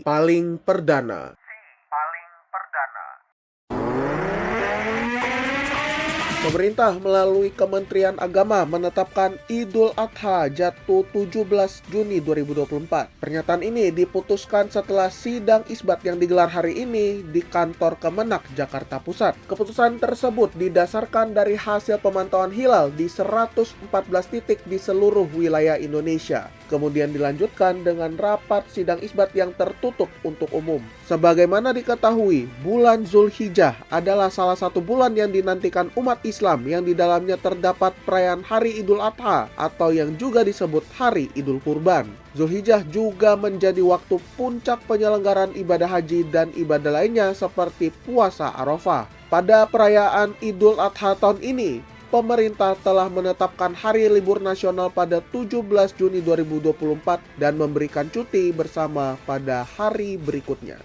Paling Perdana. Pemerintah melalui Kementerian Agama menetapkan Idul Adha jatuh 17 Juni 2024. Pernyataan ini diputuskan setelah sidang isbat yang digelar hari ini di kantor Kemenak, Jakarta Pusat. Keputusan tersebut didasarkan dari hasil pemantauan hilal di 114 titik di seluruh wilayah Indonesia. Kemudian dilanjutkan dengan rapat sidang isbat yang tertutup untuk umum. Sebagaimana diketahui, bulan Zulhijjah adalah salah satu bulan yang dinantikan umat Islam yang di dalamnya terdapat perayaan Hari Idul Adha atau yang juga disebut Hari Idul Kurban. Zulhijjah juga menjadi waktu puncak penyelenggaraan ibadah haji dan ibadah lainnya seperti puasa Arafah. Pada perayaan Idul Adha tahun ini, pemerintah telah menetapkan hari libur nasional pada 17 Juni 2024 dan memberikan cuti bersama pada hari berikutnya.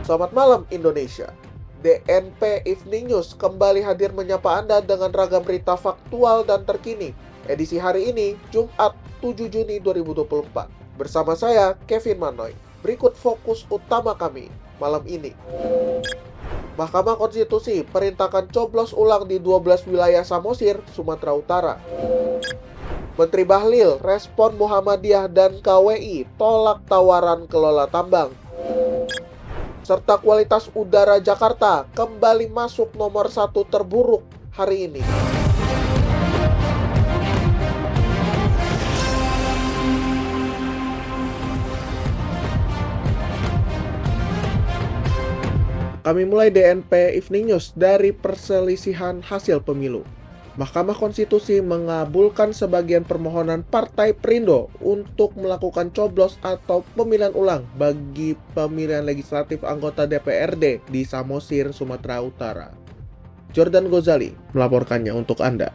Selamat malam Indonesia. DNP Evening News kembali hadir menyapa Anda dengan ragam berita faktual dan terkini. Edisi hari ini, Jumat 7 Juni 2024. Bersama saya, Kevin Manoy. Berikut fokus utama kami malam ini. Mahkamah Konstitusi perintahkan coblos ulang di 12 wilayah Samosir, Sumatera Utara. Menteri Bahlil respon Muhammadiyah dan KWI tolak tawaran kelola tambang. Serta kualitas udara Jakarta kembali masuk nomor 1 terburuk hari ini. Kami mulai DNP Evening News dari perselisihan hasil pemilu. Mahkamah Konstitusi mengabulkan sebagian permohonan Partai Perindo untuk melakukan coblos atau pemilihan ulang bagi pemilihan legislatif anggota DPRD di Samosir, Sumatera Utara. Jordan Gozali melaporkannya untuk Anda.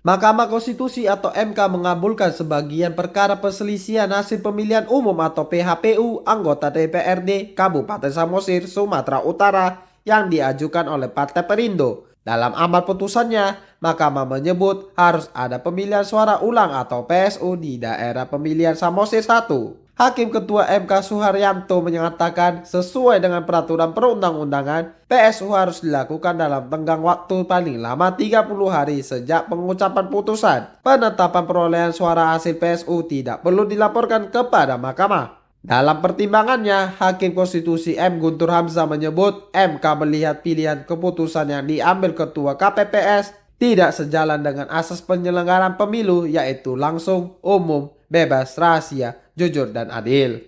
Mahkamah Konstitusi atau MK mengabulkan sebagian perkara perselisihan hasil pemilihan umum atau PHPU anggota DPRD Kabupaten Samosir, Sumatera Utara yang diajukan oleh Partai Perindo. Dalam amar putusannya, Mahkamah menyebut harus ada pemilihan suara ulang atau PSU di daerah pemilihan Samosir 1. Hakim Ketua MK Suharyanto menyatakan sesuai dengan peraturan perundang-undangan, PSU harus dilakukan dalam tenggang waktu paling lama 30 hari sejak pengucapan putusan. Penetapan perolehan suara hasil PSU tidak perlu dilaporkan kepada Mahkamah. Dalam pertimbangannya, Hakim Konstitusi M. Guntur Hamzah menyebut MK melihat pilihan keputusan yang diambil Ketua KPPS tidak sejalan dengan asas penyelenggaraan pemilu yaitu langsung, umum, bebas, rahasia, jujur, dan adil.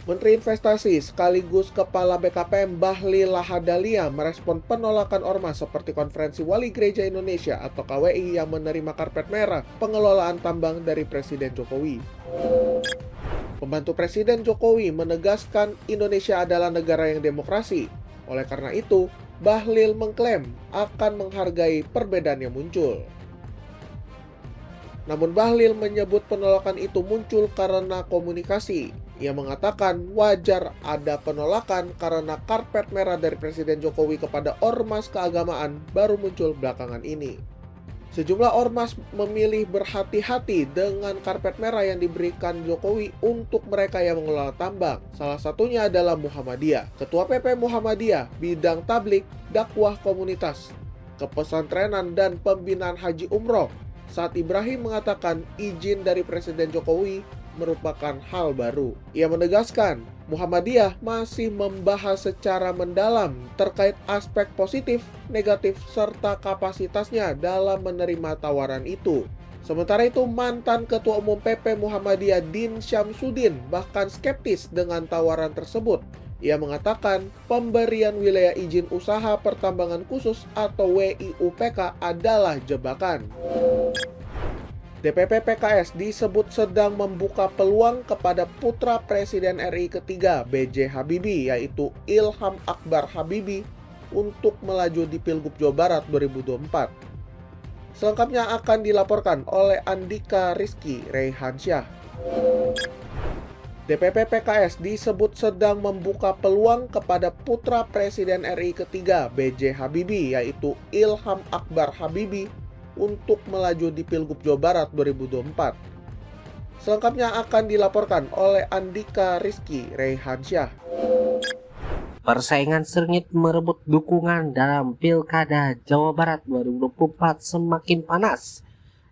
Menteri Investasi sekaligus Kepala BKPM Bahlil Lahadalia merespon penolakan ormas seperti Konferensi Wali Gereja Indonesia atau KWI yang menerima karpet merah pengelolaan tambang dari Presiden Jokowi. Pembantu Presiden Jokowi menegaskan Indonesia adalah negara yang demokrasi. Oleh karena itu, Bahlil mengklaim akan menghargai perbedaan yang muncul. Namun Bahlil menyebut penolakan itu muncul karena komunikasi. Ia mengatakan wajar ada penolakan karena karpet merah dari Presiden Jokowi kepada ormas keagamaan baru muncul belakangan ini. Sejumlah ormas memilih berhati-hati dengan karpet merah yang diberikan Jokowi untuk mereka yang mengelola tambang. Salah satunya adalah Muhammadiyah. Ketua PP Muhammadiyah, bidang tablik, dakwah komunitas, kepesantrenan, dan pembinaan haji umroh, Saad Ibrahim mengatakan izin dari Presiden Jokowi merupakan hal baru. Ia menegaskan Muhammadiyah masih membahas secara mendalam terkait aspek positif, negatif, serta kapasitasnya dalam menerima tawaran itu. Sementara itu, mantan Ketua Umum PP Muhammadiyah Din Syamsuddin bahkan skeptis dengan tawaran tersebut. Ia mengatakan pemberian wilayah izin usaha pertambangan khusus atau WIUPK adalah jebakan. DPP PKS disebut sedang membuka peluang kepada putra Presiden RI ketiga B.J. Habibie yaitu Ilham Akbar Habibie untuk melaju di Pilgub Jawa Barat 2024. Selengkapnya akan dilaporkan oleh Andika Rizky Rehansyah. DPP PKS disebut sedang membuka peluang kepada putra Presiden RI ketiga B.J. Habibie, yaitu Ilham Akbar Habibie, untuk melaju di Pilgub Jawa Barat 2024. Selengkapnya akan dilaporkan oleh Andika Rizky Rehansyah. Persaingan sengit merebut dukungan dalam Pilkada Jawa Barat 2024 semakin panas.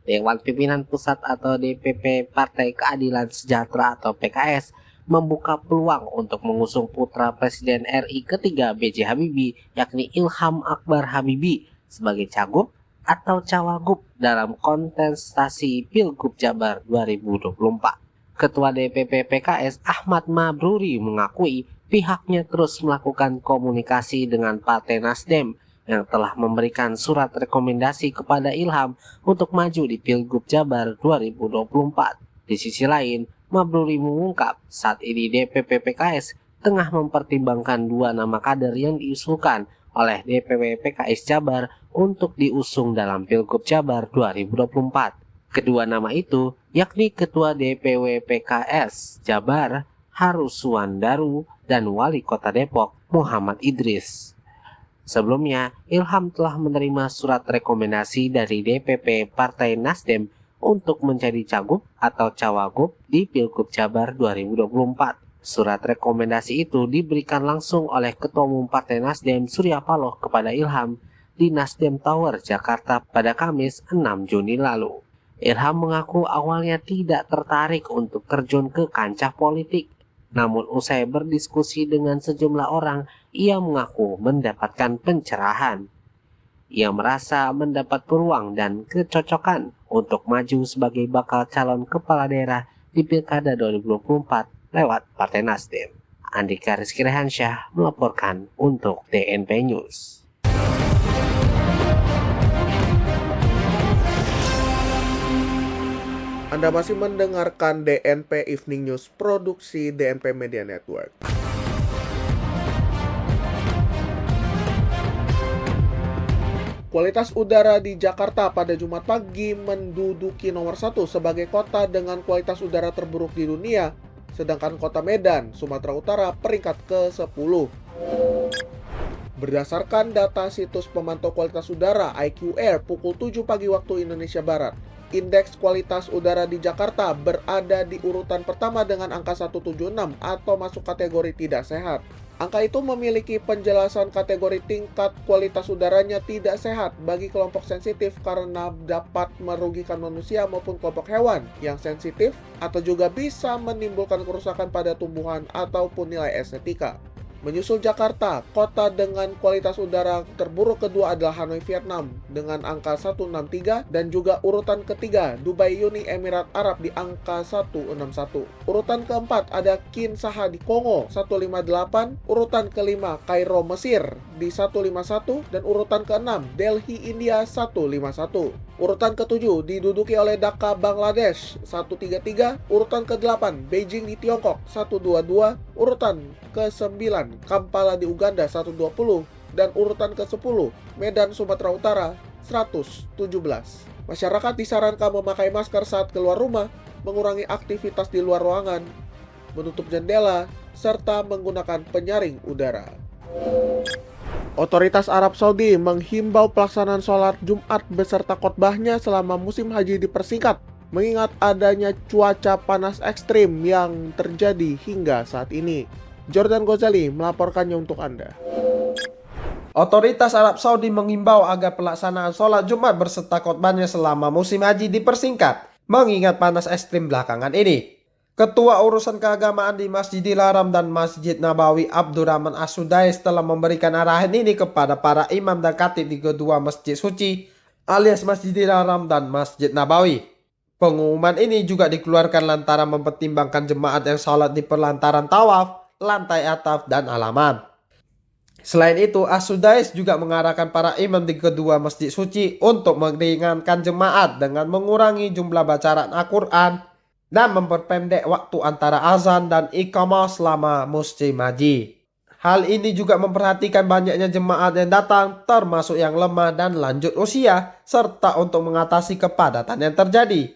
Dewan Pimpinan Pusat atau DPP Partai Keadilan Sejahtera atau PKS membuka peluang untuk mengusung putra Presiden RI ketiga B.J. Habibie, yakni Ilham Akbar Habibie, sebagai cagup atau cawagup dalam kontestasi Pilgub Jabar 2024. Ketua DPP PKS Ahmad Mabruri mengakui pihaknya terus melakukan komunikasi dengan Partai Nasdem yang telah memberikan surat rekomendasi kepada Ilham untuk maju di Pilgub Jabar 2024. Di sisi lain, Mabruri mengungkap saat ini DPP PKS tengah mempertimbangkan dua nama kader yang diusulkan oleh DPP PKS Jabar untuk diusung dalam Pilgub Jabar 2024. Kedua nama itu yakni Ketua DPW PKS Jabar Harus Suwandaru dan Wali Kota Depok Muhammad Idris. Sebelumnya, Ilham telah menerima surat rekomendasi dari DPP Partai Nasdem untuk menjadi cagup atau cawagup di Pilgub Jabar 2024. Surat rekomendasi itu diberikan langsung oleh Ketua Umum Partai Nasdem Surya Paloh kepada Ilham di Nasdem Tower, Jakarta pada Kamis 6 Juni lalu. Ilham mengaku awalnya tidak tertarik untuk terjun ke kancah politik. Namun usai berdiskusi dengan sejumlah orang, ia mengaku mendapatkan pencerahan. Ia merasa mendapat peluang dan kecocokan untuk maju sebagai bakal calon kepala daerah di Pilkada 2024 lewat Partai Nasdem. Andika Rizky Rehansyah melaporkan untuk DNP News. Anda masih mendengarkan DNP Evening News, produksi DNP Media Network. Kualitas udara di Jakarta pada Jumat pagi menduduki nomor 1 sebagai kota dengan kualitas udara terburuk di dunia, sedangkan kota Medan, Sumatera Utara peringkat ke-10. Berdasarkan data situs pemantau kualitas udara IQ Air pukul 7 pagi waktu Indonesia Barat, indeks kualitas udara di Jakarta berada di urutan pertama dengan angka 176 atau masuk kategori tidak sehat. Angka itu memiliki penjelasan kategori tingkat kualitas udaranya tidak sehat bagi kelompok sensitif karena dapat merugikan manusia maupun kelompok hewan yang sensitif atau juga bisa menimbulkan kerusakan pada tumbuhan ataupun nilai estetika. Menyusul Jakarta, kota dengan kualitas udara terburuk kedua adalah Hanoi, Vietnam dengan angka 163 dan juga urutan ketiga Dubai Uni Emirat Arab di angka 161. Urutan keempat ada Kinshasa di Kongo 158, urutan kelima Kairo Mesir di 151 dan urutan keenam Delhi India 151. Urutan ketujuh diduduki oleh Dhaka Bangladesh 133, urutan ke-8 Beijing di Tiongkok 122, urutan ke-9 Kampala di Uganda 120 dan urutan ke-10 Medan Sumatera Utara 117. Masyarakat disarankan memakai masker saat keluar rumah, mengurangi aktivitas di luar ruangan, menutup jendela, serta menggunakan penyaring udara. Otoritas Arab Saudi menghimbau pelaksanaan sholat Jumat beserta khotbahnya selama musim haji dipersingkat, mengingat adanya cuaca panas ekstrim yang terjadi hingga saat ini. Jordan Gozali melaporkannya untuk Anda. Otoritas Arab Saudi mengimbau agar pelaksanaan sholat Jumat beserta khotbahnya selama musim haji dipersingkat, mengingat panas ekstrim belakangan ini. Ketua Urusan Keagamaan di Masjidil Haram dan Masjid Nabawi Abdurrahman As-Sudais telah memberikan arahan ini kepada para imam dan khatib di kedua masjid suci alias Masjidil Haram dan Masjid Nabawi. Pengumuman ini juga dikeluarkan lantaran mempertimbangkan jemaat yang sholat di perlantaran tawaf, lantai atap, dan halaman. Selain itu, As-Sudais juga mengarahkan para imam di kedua masjid suci untuk meringankan jemaat dengan mengurangi jumlah bacaan Al-Quran dan memperpendek waktu antara azan dan iqamah selama musim haji. Hal ini juga memperhatikan banyaknya jemaat yang datang, termasuk yang lemah dan lanjut usia, serta untuk mengatasi kepadatan yang terjadi.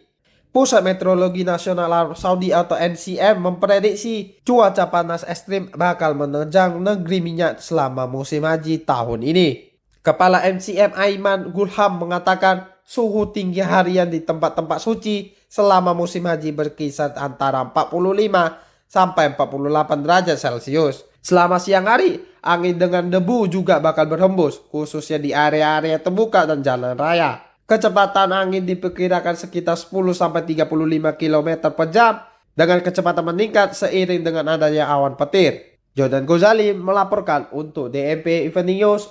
Pusat Meteorologi Nasional Arab Saudi atau NCM memprediksi cuaca panas ekstrim bakal menerjang negeri minyak selama musim haji tahun ini. Kepala NCM Aiman Gulham mengatakan suhu tinggi harian di tempat-tempat suci selama musim haji berkisar antara 45 sampai 48 derajat Celcius. Selama siang hari, angin dengan debu juga bakal berhembus, khususnya di area-area terbuka dan jalan raya. Kecepatan angin diperkirakan sekitar 10-35 km per jam dengan kecepatan meningkat seiring dengan adanya awan petir. Jordan Gozali melaporkan untuk DMP Evening News.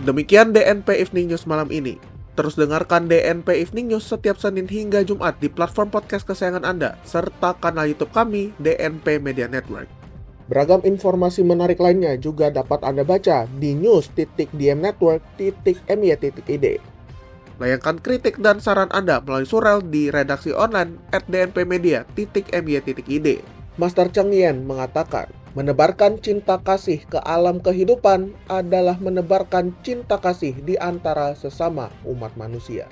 Demikian DNP Evening News malam ini. Terus dengarkan DNP Evening News setiap Senin hingga Jumat di platform podcast kesayangan Anda, serta kanal YouTube kami, DNP Media Network. Beragam informasi menarik lainnya juga dapat Anda baca di news.dmnetwork.my.id. Layangkan kritik dan saran Anda melalui surel di redaksi online @dnpmedia.my.id. Master Cheng Yen mengatakan, menebarkan cinta kasih ke alam kehidupan adalah menebarkan cinta kasih di antara sesama umat manusia.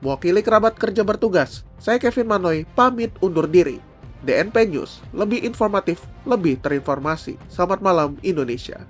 Mewakili kerabat kerja bertugas, saya Kevin Manoy pamit undur diri. DNP News, lebih informatif, lebih terinformasi. Selamat malam Indonesia.